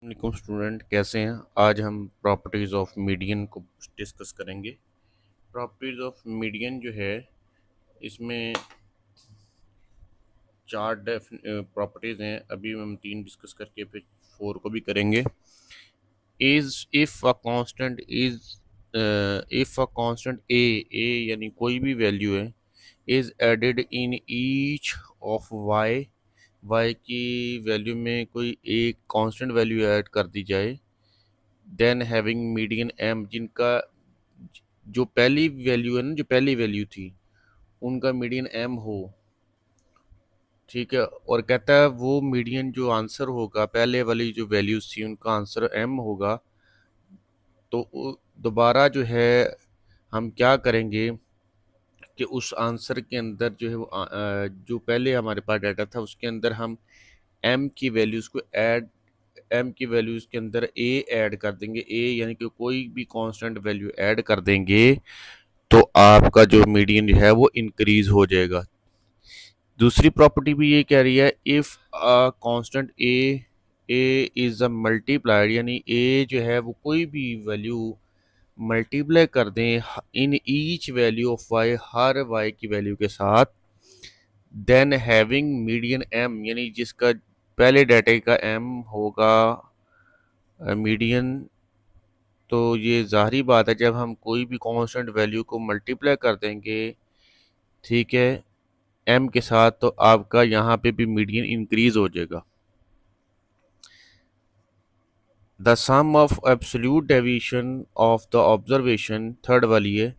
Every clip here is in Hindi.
वालेकुम स्टूडेंट, कैसे हैं। आज हम प्रॉपर्टीज़ ऑफ मीडियन को डिस्कस करेंगे। प्रॉपर्टीज़ ऑफ मीडियन जो है, इसमें चार प्रॉपर्टीज़ हैं। अभी हम तीन डिस्कस करके फिर फोर को भी करेंगे। Is if a constant if a constant A यानी कोई भी वैल्यू है is added in each of Y की वैल्यू में कोई एक कांस्टेंट वैल्यू ऐड कर दी जाए, देन हैविंग मीडियन एम, जिनका जो पहली वैल्यू है ना, जो पहली वैल्यू थी उनका मीडियन एम हो। ठीक है। और कहता है वो मीडियन जो आंसर होगा, पहले वाली जो वैल्यूज थी उनका आंसर एम होगा। तो दोबारा जो है हम क्या करेंगे कि उस आंसर के अंदर जो है वो जो पहले हमारे पास डाटा था उसके अंदर हम एम की वैल्यूज़ को ऐड एम की वैल्यूज़ के अंदर ए ऐड कर देंगे। ए यानी कि कोई भी कांस्टेंट वैल्यू ऐड कर देंगे तो आपका जो मीडियन जो है वो इंक्रीज हो जाएगा। दूसरी प्रॉपर्टी भी ये कह रही है, if a constant A is a multiplied, यानी ए जो है वो कोई भी वैल्यू मल्टीप्लाई कर दें in each value of Y, हर वाई की वैल्यू के साथ, देन हैविंग मीडियन एम, यानी जिसका पहले डाटे का एम होगा मीडियन। तो ये ज़ाहिरी बात है, जब हम कोई भी कांस्टेंट वैल्यू को मल्टीप्लाई कर देंगे, ठीक है, एम के साथ, तो आपका यहाँ पे भी मीडियन इंक्रीज हो जाएगा। The sum of absolute deviation of the observation, third वाली है,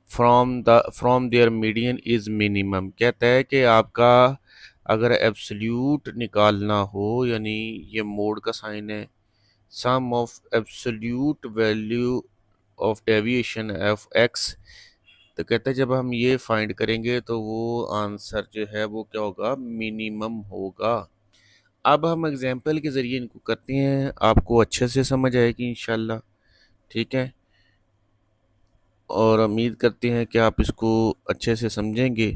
from their median is minimum. कहता है कि आपका अगर एब्सोल्यूट निकालना हो, यानी ये मोड का साइन है, sum of absolute value of deviation of X, तो कहते हैं जब हम ये फाइंड करेंगे तो वो आंसर जो है वो क्या होगा, मिनिमम होगा। अब हम एग्जाम्पल के ज़रिए इनको करते हैं, आपको अच्छे से समझ आएगी इंशाल्लाह। ठीक है, और उम्मीद करते हैं कि आप इसको अच्छे से समझेंगे।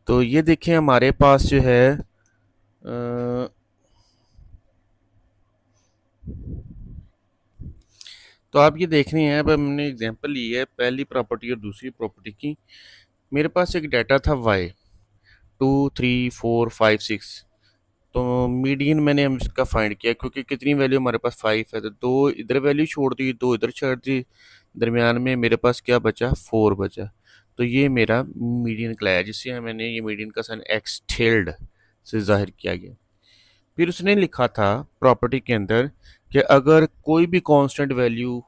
तो ये देखें, हमारे पास जो है तो आप ये देख रहे हैं, अब हमने एग्जांपल ली है पहली प्रॉपर्टी और दूसरी प्रॉपर्टी की। मेरे पास एक डाटा था वाई 2 3 4 5 6। तो मीडियन मैंने हम इसका फाइंड किया, क्योंकि कितनी वैल्यू हमारे पास 5 है, तो दो इधर वैल्यू छोड़ दी, दो इधर छोड़ दी, दरमियान में मेरे पास क्या बचा, 4 बचा। तो ये मेरा मीडियन निकलाया, जिससे मैंने ये मीडियन का साइन एक्स टेल्ड से जाहिर किया गया। फिर उसने लिखा था प्रॉपर्टी के अंदर कि अगर कोई भी कांस्टेंट वैल्यू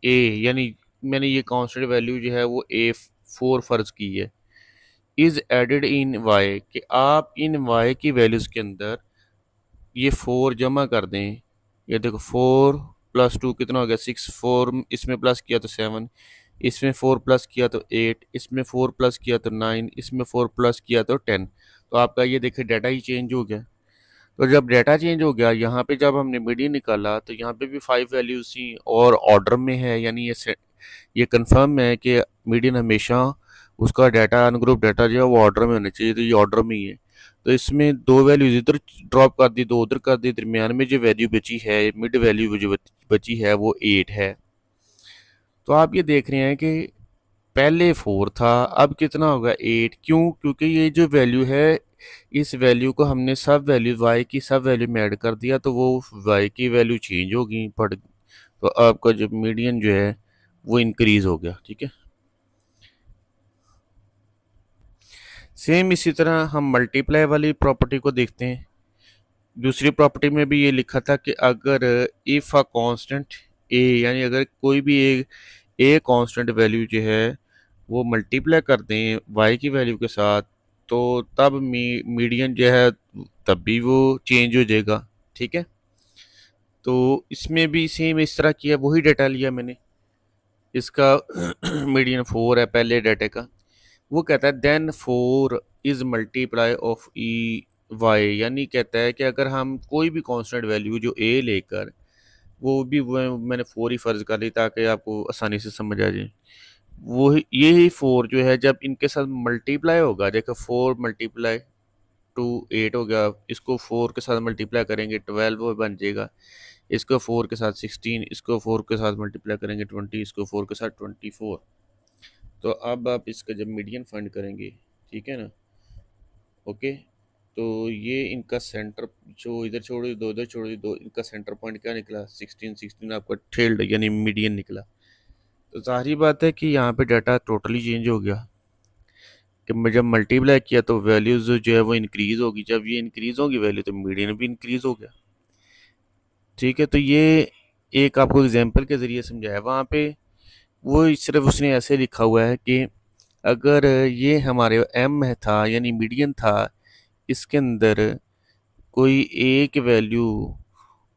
ए, यानी मैंने ये कांस्टेंट वैल्यू जो है वो ए 4 फर्ज की है, इज एडेड इन वाई, कि आप इन वाई की वैल्यूज़ के अंदर ये 4 जमा कर दें। ये देखो, 4 + 2 कितना हो गया, 6। 4 इसमें प्लस किया तो 7, इसमें 4 प्लस किया तो 8, इसमें 4 प्लस किया तो 9, इसमें 4 प्लस किया तो 10। तो आपका ये देखिए डाटा ही चेंज हो गया। तो जब डाटा चेंज हो गया, यहाँ पे जब हमने मीडियन निकाला तो यहाँ पे भी 5 वैल्यूज थी और ऑर्डर में है, यानी ये कंफर्म है कि मीडियन हमेशा उसका डाटा, अनग्रुप डाटा जो है वो ऑर्डर में होना चाहिए, तो ये ऑर्डर में ही है। तो इसमें दो वैल्यूज इधर ड्रॉप कर दी, दो उधर कर दी, दरमियान में जो वैल्यू बची है, मिड वैल्यू जो बची है वो 8 है। तो आप ये देख रहे हैं कि पहले 4 था, अब कितना होगा, 8। क्यों? क्योंकि ये जो वैल्यू है, इस वैल्यू को हमने सब वैल्यू वाई की सब वैल्यू में ऐड कर दिया, तो वो वाई की वैल्यू चेंज होगी पड़, तो आपका जो मीडियन जो है वो इंक्रीज हो गया। ठीक है, सेम इसी तरह हम मल्टीप्लाई वाली प्रॉपर्टी को देखते हैं। दूसरी प्रॉपर्टी में भी ये लिखा था कि अगर इफ़ अ कांस्टेंट ए, यानी अगर कोई भी ए कांस्टेंट वैल्यू जो है वो मल्टीप्लाई कर दें वाई की वैल्यू के साथ, तो तब मीडियन जो है तब भी वो चेंज हो जाएगा। ठीक है, तो इसमें भी सेम इस तरह किया, वही डाटा लिया मैंने, इसका मीडियन 4 है पहले डाटे का। वो कहता है then 4 is multiply of E Y, यानी कहता है कि अगर हम कोई भी कांस्टेंट वैल्यू जो ए लेकर, वो भी मैंने 4 ही फर्ज कर ली ताकि आपको आसानी से समझ आ जाए। वो यही 4 जो है जब इनके साथ मल्टीप्लाई होगा, देखो 4 × 8 हो गया, इसको 4 के साथ मल्टीप्लाई करेंगे 12 बन जाएगा, इसको 4 के साथ 16, इसको 4 के साथ मल्टीप्लाई करेंगे 20, इसको 4 के साथ 24। तो अब आप इसका जब मीडियन फाइंड करेंगे, ठीक है ना, ओके, तो ये इनका सेंटर, जो इधर छोड़ दी दो, इधर छोड़ दी दो, इनका सेंटर पॉइंट क्या निकला, 16 आपका टेल्ड यानी मीडियन निकला। तो जाहिर बात है कि यहाँ पे डाटा टोटली चेंज हो गया कि मैं जब मल्टीप्लाई किया तो वैल्यूज जो है वो इंक्रीज होगी, जब ये इंक्रीज होगी वैल्यू तो मीडियन भी इंक्रीज हो गया। ठीक है, तो ये एक आपको एग्जांपल के ज़रिए समझाया। वहाँ पे वो सिर्फ उसने ऐसे लिखा हुआ है कि अगर ये हमारे एम है था यानी मीडियन था, इसके अंदर कोई एक वैल्यू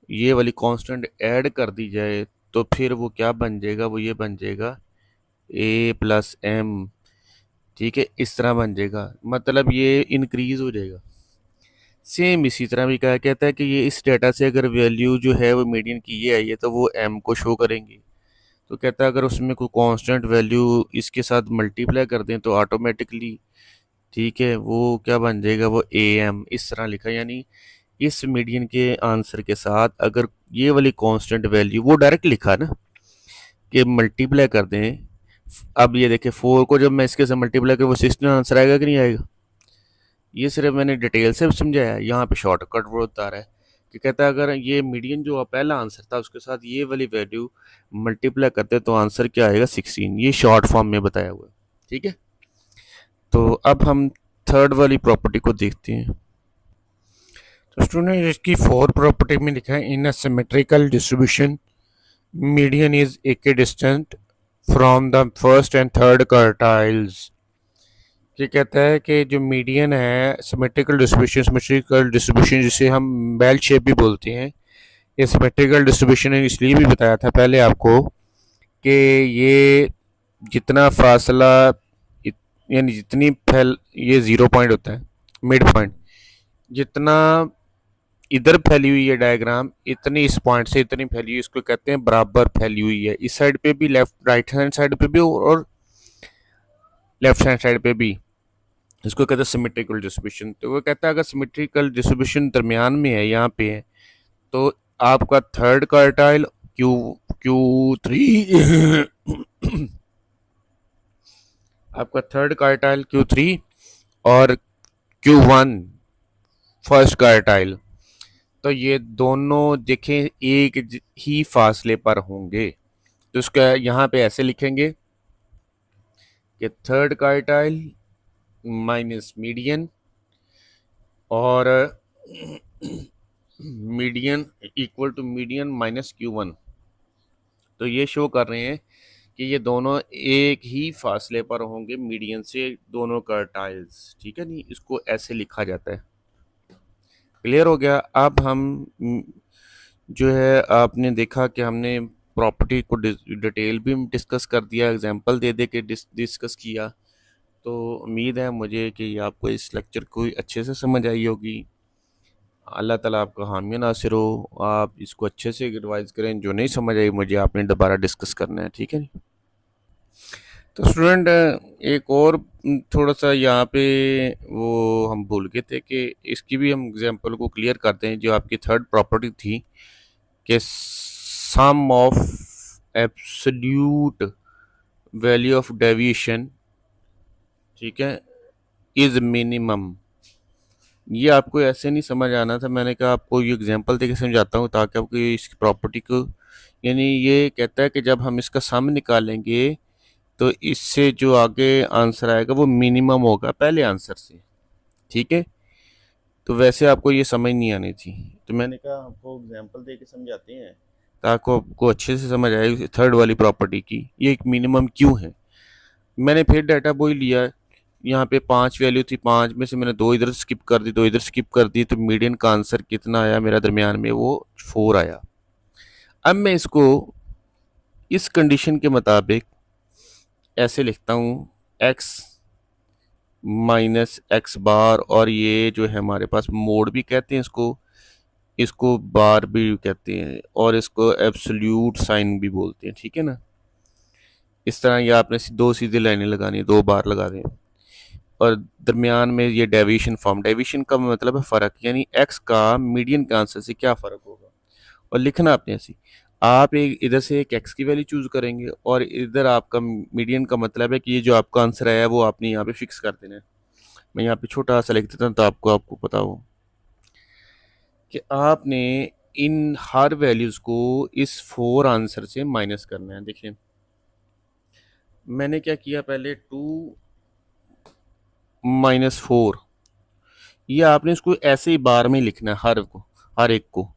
ये वाली कांस्टेंट ऐड कर दी जाए तो फिर वो क्या बन जाएगा, वो ये बन जाएगा ए प्लस एम। ठीक है, इस तरह बन जाएगा, मतलब ये इंक्रीज हो जाएगा। सेम इसी तरह भी कहा कहता है कि ये इस डेटा से अगर वैल्यू जो है वो मीडियन की ये आई है तो वो एम को शो करेंगे। तो कहता है अगर उसमें कोई कांस्टेंट वैल्यू इसके साथ मल्टीप्लाई कर दें तो ऑटोमेटिकली, ठीक है, वो क्या बन जाएगा, वो ए एम। इस तरह लिखा, यानी इस मीडियन के आंसर के साथ अगर ये वाली कांस्टेंट वैल्यू, वो डायरेक्ट लिखा ना कि मल्टीप्लाई कर दें। अब ये देखें 4 को जब मैं इसके साथ मल्टीप्लाई करूँ वो 16 आंसर आएगा कि नहीं आएगा। ये सिर्फ मैंने डिटेल से समझाया है, यहाँ पे शॉर्टकट वो बता रहा है कि कहता है अगर ये मीडियन जो पहला आंसर था उसके साथ ये वाली वैल्यू मल्टीप्लाई करते तो आंसर क्या आएगा, 16। ये शॉर्ट फॉर्म में बताया हुआ है। ठीक है, तो अब हम थर्ड वाली प्रॉपर्टी को देखते हैं। तो स्टूडेंट इसकी 4 प्रॉपर्टी में लिखा है in a symmetrical distribution median is equidistant from the first and third quartiles. ये कहता है कि जो मीडियन है सिमेट्रिकल डिस्ट्रीब्यूशन जिसे हम बेल शेप भी बोलते हैं, ये सिमेट्रिकल डिस्ट्रीब्यूशन इसलिए भी बताया था पहले आपको कि ये जितना फासला यानी जितनी फैल, ये 0 पॉइंट होता है मिड पॉइंट, जितना इधर फैली हुई है डायग्राम इतनी इस पॉइंट से इतनी फैली हुई, इसको कहते हैं बराबर फैली हुई है। इस साइड पे भी, लेफ्ट राइट हैंड साइड पे भी और लेफ्ट हैंड साइड पे भी, इसको कहते हैं सिमेट्रिकल डिस्ट्रीब्यूशन। तो वो कहता है अगर सिमेट्रिकल डिस्ट्रीब्यूशन दरमियान में है, यहाँ पे है, तो आपका third quartile Q Q three आपका थर्ड क्वार्टाइल Q3 और Q1 फर्स्ट क्वार्टाइल, तो ये दोनों देखें एक ही फासले पर होंगे। तो इसका यहाँ पे ऐसे लिखेंगे कि थर्ड क्वार्टाइल माइनस मीडियन और median equal to median minus Q1। तो ये शो कर रहे हैं कि ये दोनों एक ही फासले पर होंगे मीडियन से, दोनों क्वार्टाइल्स। ठीक है, नहीं, इसको ऐसे लिखा जाता है। क्लियर हो गया। अब हम जो है आपने देखा कि हमने प्रॉपर्टी को डिटेल भी डिस्कस कर दिया, एग्जांपल दे दे के डिस्कस किया। तो उम्मीद है मुझे कि आपको इस लेक्चर को अच्छे से समझ आई होगी। अल्लाह ताला आपका हामी नासिर हो। आप इसको अच्छे से रिवाइज करें, जो नहीं समझ आई मुझे आपने दोबारा डिस्कस करना है। ठीक है। तो स्टूडेंट एक और थोड़ा सा यहाँ पे वो हम भूल गए थे कि इसकी भी हम एग्जांपल को क्लियर करते हैं। जो आपकी थर्ड प्रॉपर्टी थी कि sum of absolute value of deviation, ठीक है, इज मिनिमम। ये आपको ऐसे नहीं समझ आना था, मैंने कहा आपको ये एग्जांपल देके समझाता हूँ ताकि आपको इस प्रॉपर्टी को, यानी ये कहता है कि जब हम इसका सम निकालेंगे तो इससे जो आगे आंसर आएगा वो मिनिमम होगा पहले आंसर से। ठीक है, तो वैसे आपको ये समझ नहीं आनी थी, तो मैंने कहा आपको एग्जांपल दे के समझाते हैं ताकि आपको अच्छे से समझ आए थर्ड वाली प्रॉपर्टी की ये एक मिनिमम क्यों है। मैंने फिर डाटा बॉय लिया, यहाँ पे 5 वैल्यू थी, 5 में से मैंने 2 इधर स्किप कर दी, 2 इधर स्किप कर दी, तो मीडियन का आंसर कितना आया मेरा दरमियान में, वो 4 आया। अब मैं इसको इस कंडीशन के मुताबिक ऐसे लिखता हूँ x माइनस एक्स बार, और ये जो है हमारे पास मोड भी कहते हैं इसको, इसको बार भी कहते हैं, और इसको एब्सोल्यूट साइन भी बोलते हैं। ठीक है ना, इस तरह ये आपने 2 सीधी लाइनें लगानी, 2 बार लगा दें। और दरमियान में ये डेविएशन फॉर्म, डेविएशन का मतलब है फ़र्क, यानी एक्स का मीडियन के आंसर से क्या फ़र्क होगा। और लिखना आपने ऐसे, आप एक इधर से एक एक्स की वैल्यू चूज़ करेंगे और इधर आपका मीडियन का मतलब है कि ये जो आपका आंसर है वो आपने यहाँ पे फिक्स कर देना है। मैं यहाँ पे छोटा सा लिख देता हूँ तो आपको पता हो कि आपने इन हर वैल्यूज़ को इस 4 आंसर से माइनस करना है। देखिए मैंने क्या किया, पहले 2 - 4, ये आपने इसको ऐसे ही बार में लिखना है हर एक को।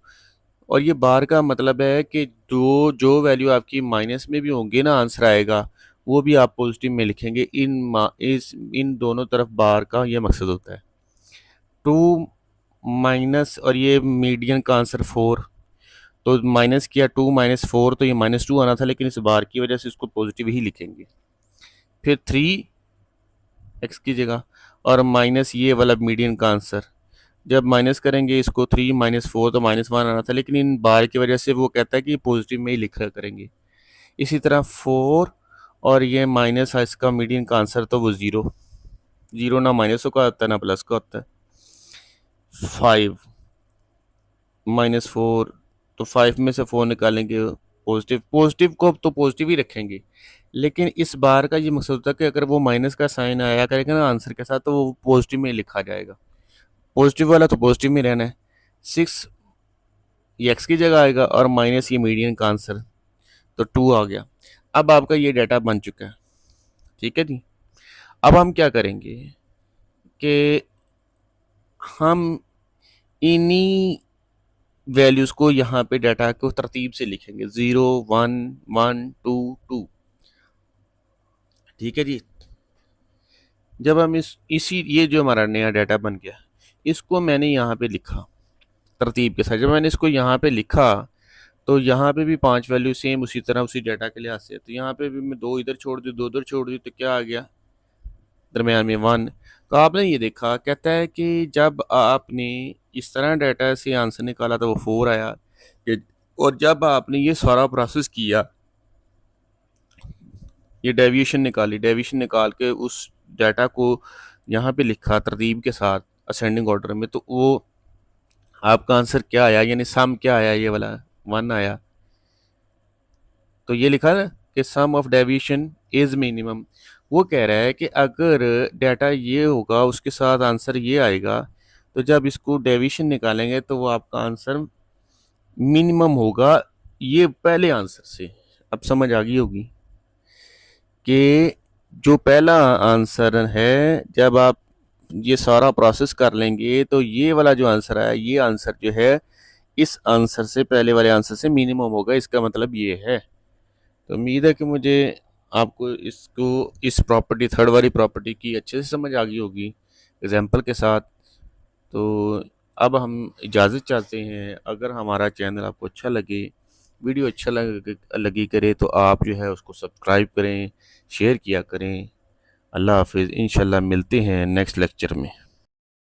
और ये बार का मतलब है कि जो वैल्यू आपकी माइनस में भी होंगी ना, आंसर आएगा वो भी आप पॉजिटिव में लिखेंगे। इन दोनों तरफ बार का ये मकसद होता है। 2 माइनस, और ये मीडियन का आंसर 4, तो माइनस किया 2 - 4, तो ये -2 आना था, लेकिन इस बार की वजह से इसको पॉजिटिव ही लिखेंगे। फिर 3 एक्स की जगह, और माइनस ये वाला मीडियन का आंसर, जब माइनस करेंगे इसको 3 - 4 तो -1 आना था, लेकिन इन बार की वजह से वो कहता है कि पॉजिटिव में ही लिखा करेंगे। इसी तरह 4 और ये माइनस है, इसका मीडियन का आंसर तो वो 0, 0 ना माइनस का होता है ना प्लस का होता है। 5 -4, तो 5 में से 4 निकालेंगे, पॉजिटिव, पॉजिटिव को तो पॉजिटिव ही रखेंगे, लेकिन इस बार का ये मकसद होता है कि अगर वो माइनस का साइन आया करेगा ना आंसर के साथ तो वो पॉजिटिव में लिखा जाएगा। पॉजिटिव वाला तो पॉजिटिव में रहना है। 6 ये एक्स की जगह आएगा और माइनस ये मीडियन का आंसर, तो 2 आ गया। अब आपका ये डाटा बन चुका है, ठीक है जी। अब हम क्या करेंगे कि हम इन्हीं वैल्यूज़ को यहाँ पे डाटा को तरतीब से लिखेंगे, 0 1 1 2 2, ठीक है जी। जब हम इसी ये जो हमारा नया डाटा बन गया, इसको मैंने यहाँ पे लिखा तरतीब के साथ। जब मैंने इसको यहाँ पे लिखा तो यहाँ पे भी 5 वैल्यू सेम उसी तरह उसी डाटा के लिहाज से, तो यहाँ पे भी मैं 2 इधर छोड़ दी, 2 उधर छोड़ दी, तो क्या आ गया दरमियान में 1। तो आपने ये देखा, कहता है कि जब आपने इस तरह डाटा से आंसर निकाला तो वो 4 आया, और जब आपने ये सारा प्रोसेस किया, ये डेविएशन निकाली, डेविएशन निकाल के उस डाटा को यहाँ पे लिखा तरतीब के साथ असेंडिंग ऑर्डर में, तो वो आपका आंसर क्या आया, यानी सम क्या आया, ये वाला 1 आया। तो ये लिखा ना कि sum of deviation is minimum, वो कह रहा है कि अगर डाटा ये होगा उसके साथ आंसर ये आएगा, तो जब इसको डेविएशन निकालेंगे तो वो आपका आंसर मिनिमम होगा ये पहले आंसर से। अब समझ आ गई होगी कि जो पहला आंसर है, जब आप ये सारा प्रोसेस कर लेंगे तो ये वाला जो आंसर आया, ये आंसर जो है इस आंसर से, पहले वाले आंसर से मिनिमम होगा, इसका मतलब ये है। तो उम्मीद है कि मुझे आपको इस प्रॉपर्टी, थर्ड वाली प्रॉपर्टी की अच्छे से समझ आ गई होगी एग्जाम्पल के साथ। तो अब हम इजाज़त चाहते हैं। अगर हमारा चैनल आपको अच्छा लगे, वीडियो अच्छा लगी करे, तो आप जो है उसको सब्सक्राइब करें, शेयर किया करें। अल्लाह हाफिज़, इंशाल्लाह मिलते हैं नेक्स्ट लेक्चर में।